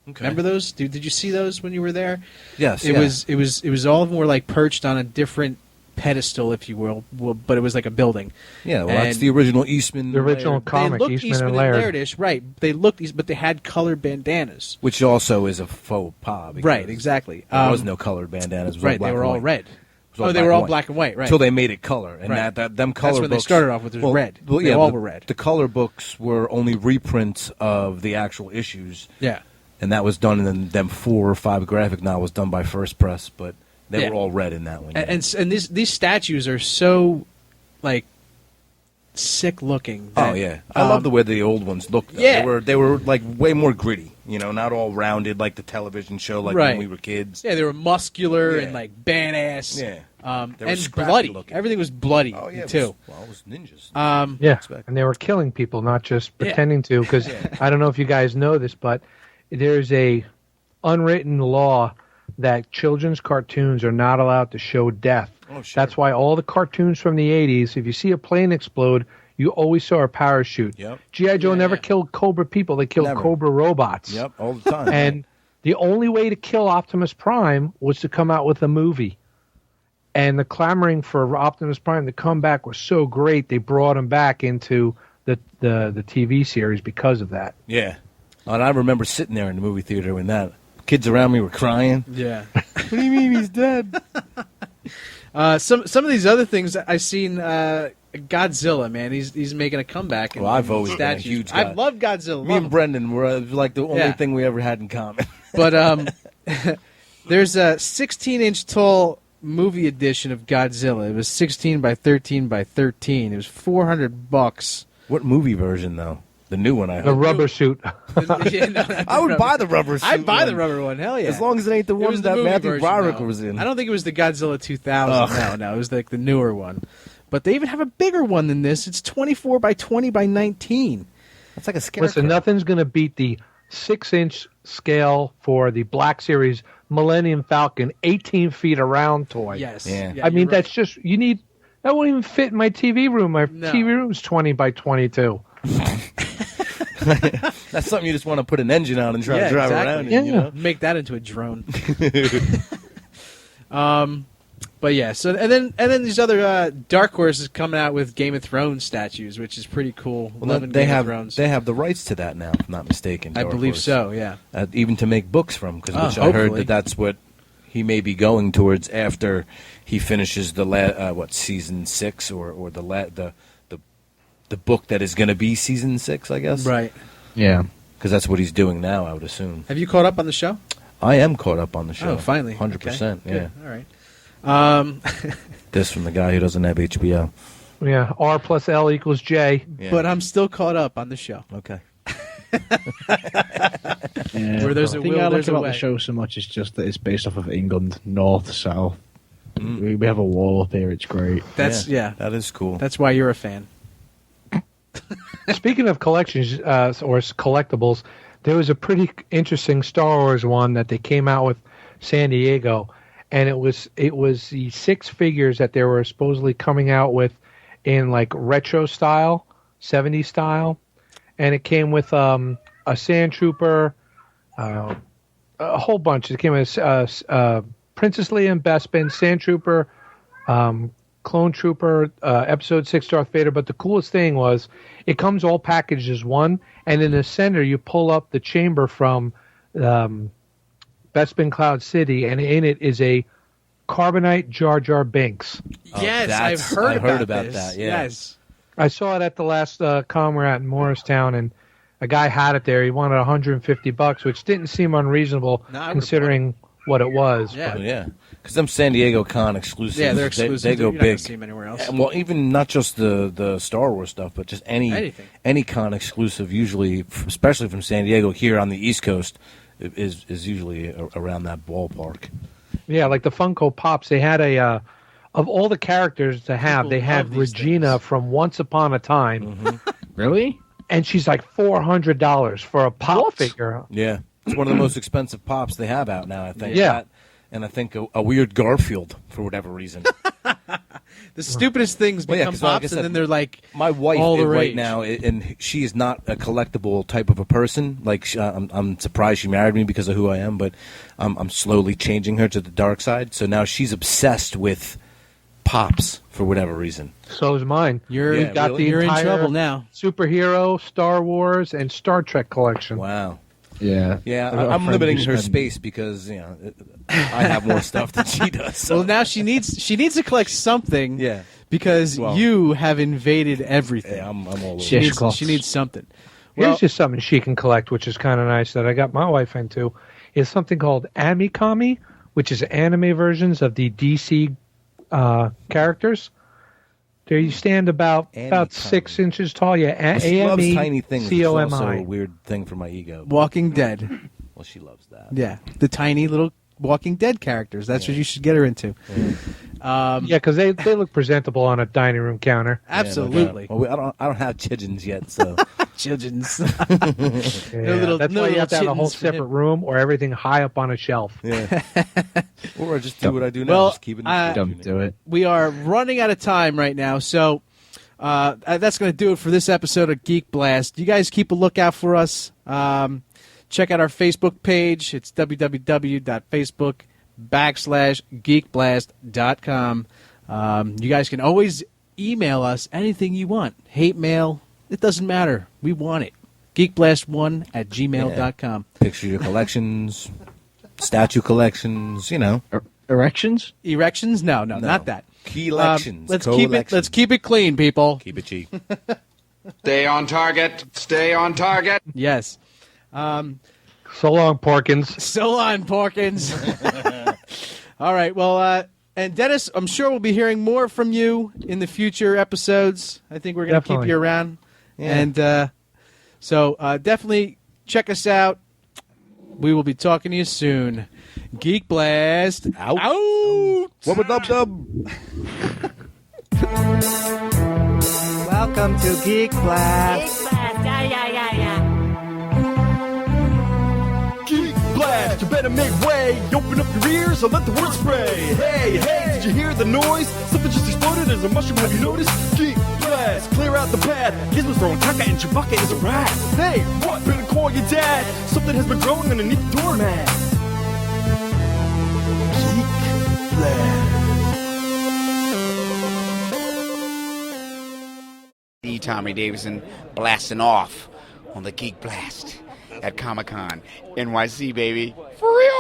Okay. Remember those? Did you see those when you were there? Yes. It was all of them were like perched on a different pedestal, if you will, but it was like a building. Yeah, well, that's the original Eastman. The original Laird. comic, Eastman and Laird. Laird-ish, right? They looked, but they had colored bandanas, which also is a faux pas. Right, exactly. There was no colored bandanas. It was all black they were all and red. white. They were all black and white, right? Until they made it color, and right. them color That's when books. They started off with red. Well, they all were red. The color books were only reprints of the actual issues. Yeah. And that was done in them 4 or 5 graphic novels done by First Press, but they were all red in that one. And these statues are so like sick looking. Oh yeah, I love the way the old ones looked. Though. Yeah, they were like way more gritty. You know, not all rounded like the television show, like when we were kids. Yeah, they were muscular and like badass. Yeah, and bloody. Looking. Everything was bloody. Oh yeah, too. It was ninjas. Yeah, and they were killing people, not just pretending to. Because I don't know if you guys know this, but there's a unwritten law that children's cartoons are not allowed to show death. Oh, sure. That's why all the cartoons from the 80s, if you see a plane explode, you always saw a parachute. Yep. G.I. Joe never killed Cobra people. They killed Cobra robots. Yep, all the time. And the only way to kill Optimus Prime was to come out with a movie. And the clamoring for Optimus Prime to come back was so great, they brought him back into the TV series because of that. Yeah. And I remember sitting there in the movie theater when that. Kids around me were crying. Yeah. What do you mean he's dead? Some of these other things I've seen. Godzilla, man, he's making a comeback. Well, I've always been a huge guy. I love Godzilla. Me and Brendan were like the only thing we ever had in common. But there's a 16-inch tall movie edition of Godzilla. It was 16 by 13 by 13. It was $400. What movie version though? The new one, I hope. The rubber suit. I would buy the rubber suit. I'd buy the rubber one. Hell yeah. As long as it ain't the one that Matthew Broderick was in. I don't think it was the Godzilla 2000. No, it was like the newer one. But they even have a bigger one than this. It's 24 by 20 by 19. That's like a scarecrow. Listen, nothing's going to beat the 6-inch scale for the Black Series Millennium Falcon 18 feet around toy. Yes. Yeah. Yeah, I mean, right. that's just, that won't even fit in my TV room. My TV room's 20 by 22. That's something you just want to put an engine on and try to drive around in. You know? Make that into a drone. But yeah, so and then these other Dark Horse is coming out with Game of Thrones statues, which is pretty cool. Well, Loving they Game have of Thrones. they have the rights to that now, if I'm not mistaken. I Dark believe Horse. so. Yeah. Even to make books from, because I hopefully. heard that's what he may be going towards after he finishes the season 6 or the book that is going to be season 6, I guess. Right. Yeah. Because that's what he's doing now, I would assume. Have you caught up on the show? I am caught up on the show. Oh, finally. 100%. Okay. Yeah. Good. All right. This from the guy who doesn't have HBO. Yeah, R plus L equals J. Yeah. But I'm still caught up on the show. Okay. Yeah. Where there's the a thing will, I like there's a about way. the show so much is just that it's based off of England, north, south. We have a wall up here. It's great. That's yeah. That is cool. That's why you're a fan. Speaking of collections or collectibles, there was a pretty interesting Star Wars one that they came out with San Diego, and it was the 6 figures that they were supposedly coming out with in like retro style, 70s style, and it came with a Sand Trooper, a whole bunch. It came with Princess Leia and Bespin, Sand Trooper, Clone Trooper, Episode 6 Darth Vader. But the coolest thing was it comes all packaged as one, and in the center you pull up the chamber from Bespin Cloud City, and in it is a Carbonite Jar Jar Binks. Yes, I've heard about this. that. Yeah. Yes. I saw it at the last con we're at in Morristown, and a guy had it there. He wanted $150, which didn't seem unreasonable No, I would've considering what it was. Yeah. but- Yeah. Because them San Diego Con exclusives, Yeah, they're exclusive. They go You're not gonna big. see them anywhere else. And, well, even not just the Star Wars stuff, but just Anything. any con exclusive, usually, especially from San Diego here on the East Coast, is usually around that ballpark. Yeah, like the Funko Pops, they had a of all the characters to have, People they had love these Regina things. from Once Upon a Time, Really? and she's like $400 for a pop figure. Yeah, it's one of the most expensive pops they have out now, I think. Yeah. That, and I think a weird Garfield for whatever reason. The stupidest things Well, yeah, become 'cause like I pops, said, and then they're like My wife all the right rage. now, and she is not a collectible type of a person. Like I'm surprised she married me because of who I am, but I'm slowly changing her to the dark side. So now she's obsessed with pops for whatever reason. So is mine. You're Yeah, got really? the you're in entire trouble now. superhero, Star Wars, and Star Trek collection. Wow. Yeah. Yeah, I've got a I'm friend limiting who her spent- space because I have more stuff than she does. So. Well, now she needs to collect something. Yeah. Because Well- you have invaded everything. Yeah, I'm all over. she, needs, Dishcloths. she needs something. Here's Well, just something she can collect, which is kind of nice that I got my wife into. Is something called Amikami, which is anime versions of the DC characters. There you stand about Amikami. 6 inches tall. Yeah, Well, she loves tiny things. Which is also a C-O-M-I. weird thing for my ego. Walking Dead. Well, she loves that. Yeah, the tiny little Walking Dead characters. That's what you should get her into. Yeah, because they look presentable on a dining room counter. Absolutely. Well, I don't have chickens yet, so Children's. Yeah, little- that's no why you little have to have a whole chittens for him. separate room or everything high up on a shelf. yeah. Or I just do what I do now. Well, just keep it. Don't do it. We are running out of time right now, so that's going to do it for this episode of Geek Blast. You guys keep a lookout for us. Check out our Facebook page. It's www.facebook.com/geekblast.com. You guys can always email us anything you want. Hate mail, it doesn't matter. We want it. geekblast1@gmail.com. Picture your collections, statue collections. Erections? Erections? No, not that. Collections. Let's keep it clean, people. Keep it cheap. Stay on target. Stay on target. Yes. So long, Porkins. So on, Porkins. All right. Well, and Dennis, I'm sure we'll be hearing more from you in the future episodes. I think we're going to keep Definitely. you around. Yeah. And so definitely check us out. We will be talking to you soon. Geek Blast Out. out. What dub dub? Welcome to Geek Blast. Geek Blast, you better make way. Open up your ears and let the word spray. Hey, hey, did you hear the noise? Something just exploded. There's a mushroom, have you noticed? Geek Blast, clear out the path. Gizmo's throwing caca and Chewbacca is a rat. Hey, what? Better call your dad. Something has been growing underneath the doormat. Geek Blast. Tommy Davidson, blasting off on the Geek Blast at Comic-Con NYC, baby. For real!